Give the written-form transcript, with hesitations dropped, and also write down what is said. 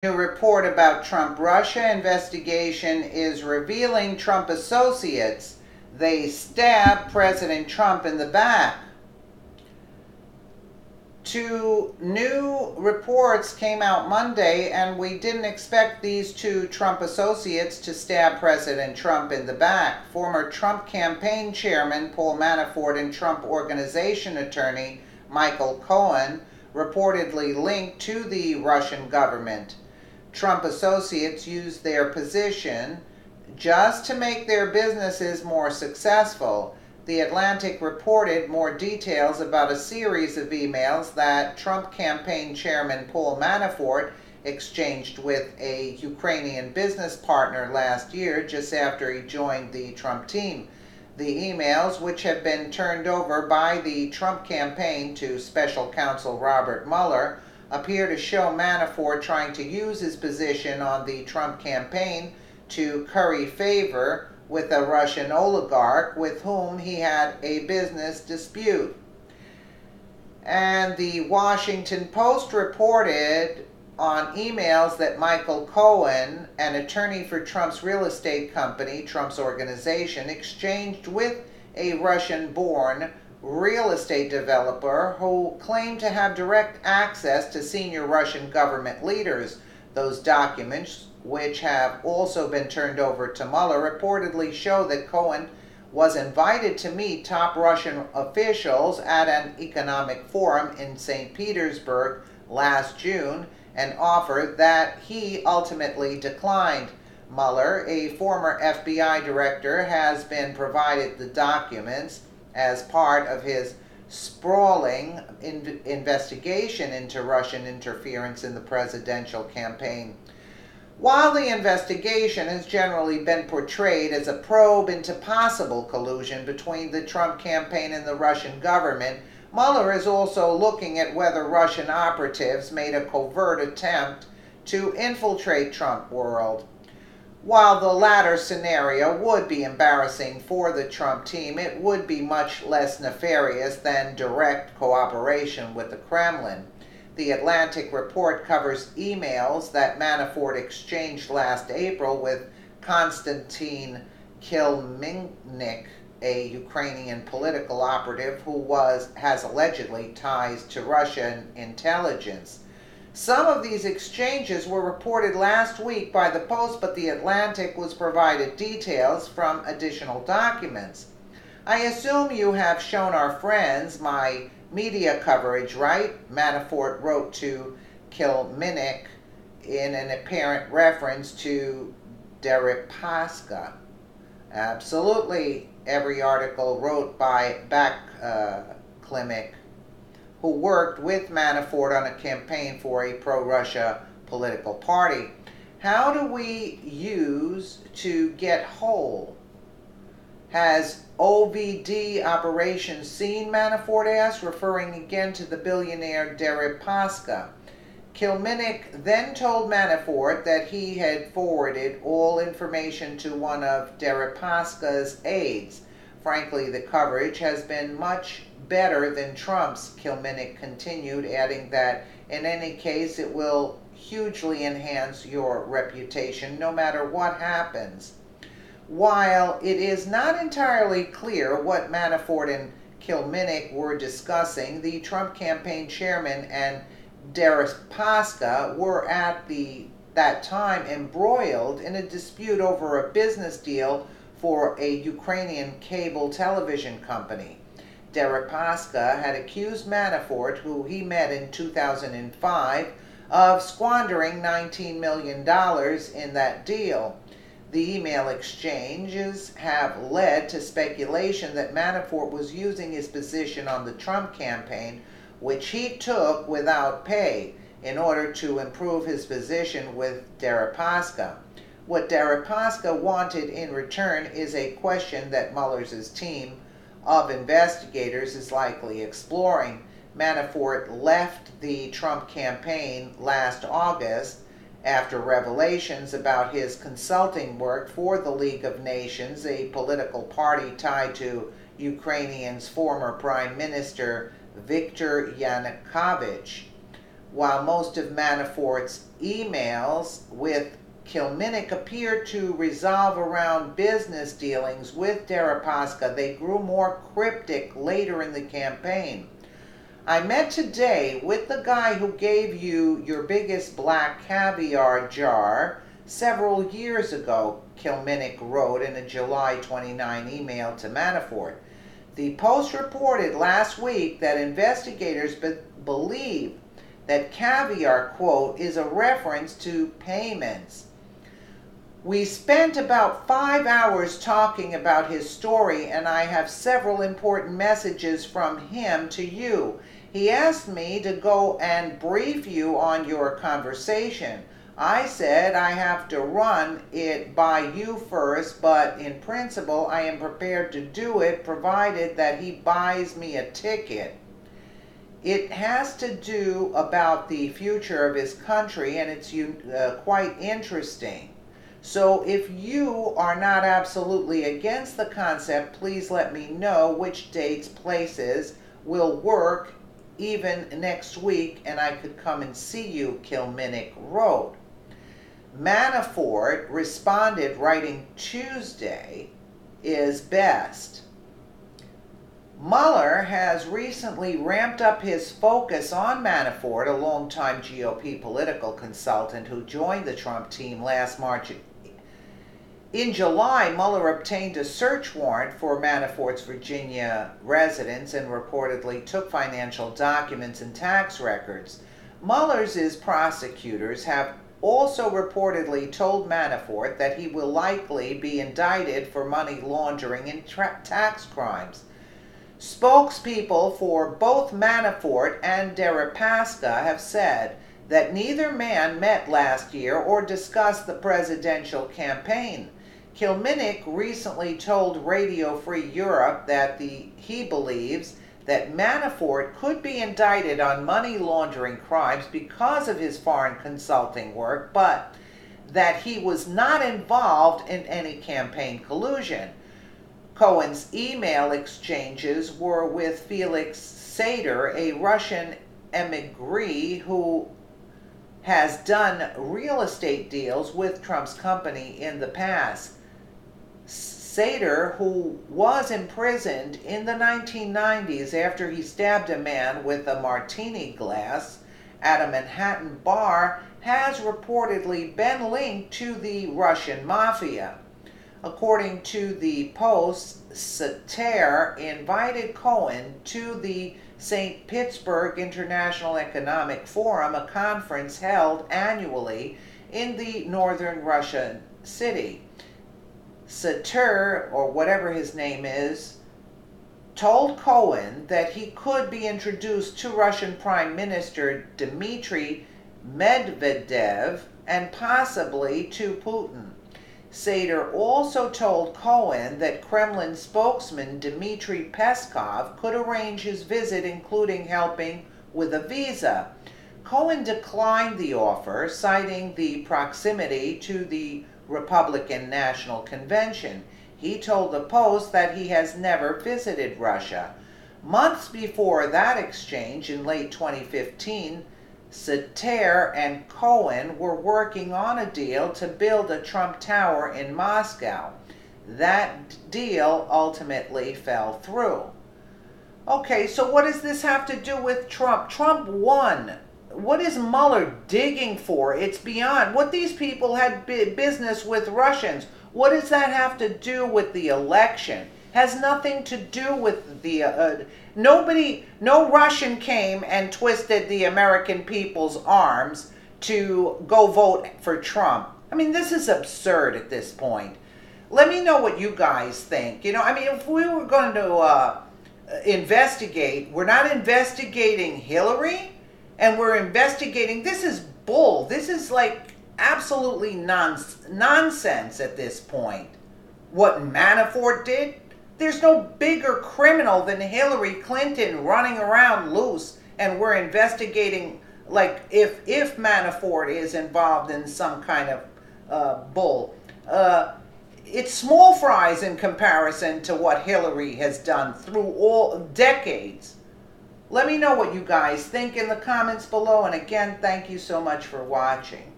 New report about Trump-Russia investigation is revealing Trump associates. They stabbed President Trump in the back. Two new reports came out Monday, and we didn't expect these two Trump associates to stab President Trump in the back. Former Trump campaign chairman Paul Manafort and Trump Organization attorney Michael Cohen reportedly linked to the Russian government. Trump associates used their position just to make their businesses more successful. The Atlantic reported more details about a series of emails that Trump campaign chairman Paul Manafort exchanged with a Ukrainian business partner last year, just after he joined the Trump team. The emails, which have been turned over by the Trump campaign to special counsel Robert Mueller, appear to show Manafort trying to use his position on the Trump campaign to curry favor with a Russian oligarch with whom he had a business dispute. And the Washington Post reported on emails that Michael Cohen, an attorney for Trump's real estate company, Trump's Organization, exchanged with a Russian-born real estate developer who claimed to have direct access to senior Russian government leaders. Those documents, which have also been turned over to Mueller, reportedly show that Cohen was invited to meet top Russian officials at an economic forum in St. Petersburg last June, an offer that he ultimately declined. Mueller, a former FBI director, has been provided the documents as part of his sprawling investigation into Russian interference in the presidential campaign. While the investigation has generally been portrayed as a probe into possible collusion between the Trump campaign and the Russian government, Mueller is also looking at whether Russian operatives made a covert attempt to infiltrate Trump world. While the latter scenario would be embarrassing for the Trump team, it would be much less nefarious than direct cooperation with the Kremlin. The Atlantic report covers emails that Manafort exchanged last April with Konstantin Kilminnik, a Ukrainian political operative who has allegedly ties to Russian intelligence. Some of these exchanges were reported last week by the Post, but the Atlantic was provided details from additional documents. I assume you have shown our friends my media coverage, right? Manafort wrote to Kilminnik in an apparent reference to Deripaska. Absolutely, every article wrote by Klimek, who worked with Manafort on a campaign for a pro-Russia political party. How do we use to get whole? Has OVD operation seen, Manafort asked, referring again to the billionaire Deripaska. Kilminnik then told Manafort that he had forwarded all information to one of Deripaska's aides. Frankly, the coverage has been much better than Trump's, Kilminnik continued, adding that in any case it will hugely enhance your reputation no matter what happens. While it is not entirely clear what Manafort and Kilminnik were discussing, the Trump campaign chairman and Deripaska were at that time embroiled in a dispute over a business deal for a Ukrainian cable television company. Deripaska had accused Manafort, who he met in 2005, of squandering $19 million in that deal. The email exchanges have led to speculation that Manafort was using his position on the Trump campaign, which he took without pay, in order to improve his position with Deripaska. What Deripaska wanted in return is a question that Mueller's team of investigators is likely exploring. Manafort left the Trump campaign last August after revelations about his consulting work for the League of Nations, a political party tied to Ukrainian's former Prime Minister Viktor Yanukovych. while most of Manafort's emails with Kilminnick appeared to resolve around business dealings with Deripaska, they grew more cryptic later in the campaign. I met today with the guy who gave you your biggest black caviar jar several years ago, Kilminnick wrote in a July 29 email to Manafort. The Post reported last week that investigators believe that caviar, quote, is a reference to payments. We spent about 5 hours talking about his story, and I have several important messages from him to you. He asked me to go and brief you on your conversation. I said I have to run it by you first, but in principle I am prepared to do it provided that he buys me a ticket. It has to do about the future of his country, and it's quite interesting. So if you are not absolutely against the concept, please let me know which dates, places will work even next week, and I could come and see you, Kilminnick wrote. Manafort responded, writing Tuesday is best. Mueller has recently ramped up his focus on Manafort, a longtime GOP political consultant who joined the Trump team last March. In July, Mueller obtained a search warrant for Manafort's Virginia residence and reportedly took financial documents and tax records. Mueller's prosecutors have also reportedly told Manafort that he will likely be indicted for money laundering and tax crimes. Spokespeople for both Manafort and Deripaska have said that neither man met last year or discussed the presidential campaign. Kilminnick recently told Radio Free Europe that he believes that Manafort could be indicted on money laundering crimes because of his foreign consulting work, but that he was not involved in any campaign collusion. Cohen's email exchanges were with Felix Sater, a Russian emigre who has done real estate deals with Trump's company in the past. Sater, who was imprisoned in the 1990s after he stabbed a man with a martini glass at a Manhattan bar, has reportedly been linked to the Russian mafia. According to the Post, Sater invited Cohen to the St. Petersburg International Economic Forum, a conference held annually in the northern Russian city. Sater, or whatever his name is, told Cohen that he could be introduced to Russian Prime Minister Dmitry Medvedev and possibly to Putin. Sater also told Cohen that Kremlin spokesman Dmitry Peskov could arrange his visit, including helping with a visa. Cohen declined the offer, citing the proximity to the Republican National Convention. He told the Post that he has never visited Russia. Months before that exchange, in late 2015, Sater and Cohen were working on a deal to build a Trump Tower in Moscow. That deal ultimately fell through. Okay, so what does this have to do with Trump? Trump won. What is Mueller digging for? It's beyond. What these people had business with Russians. What does that have to do with the election? Has nothing to do with the... no Russian came and twisted the American people's arms to go vote for Trump. I mean, this is absurd at this point. Let me know what you guys think. I mean, if we were going to investigate, we're not investigating Hillary, and we're investigating, this is bull. This is like absolutely nonsense at this point. What Manafort did? There's no bigger criminal than Hillary Clinton running around loose, and we're investigating like if Manafort is involved in some kind of bull. It's small fries in comparison to what Hillary has done through all decades. Let me know what you guys think in the comments below. And again, thank you so much for watching.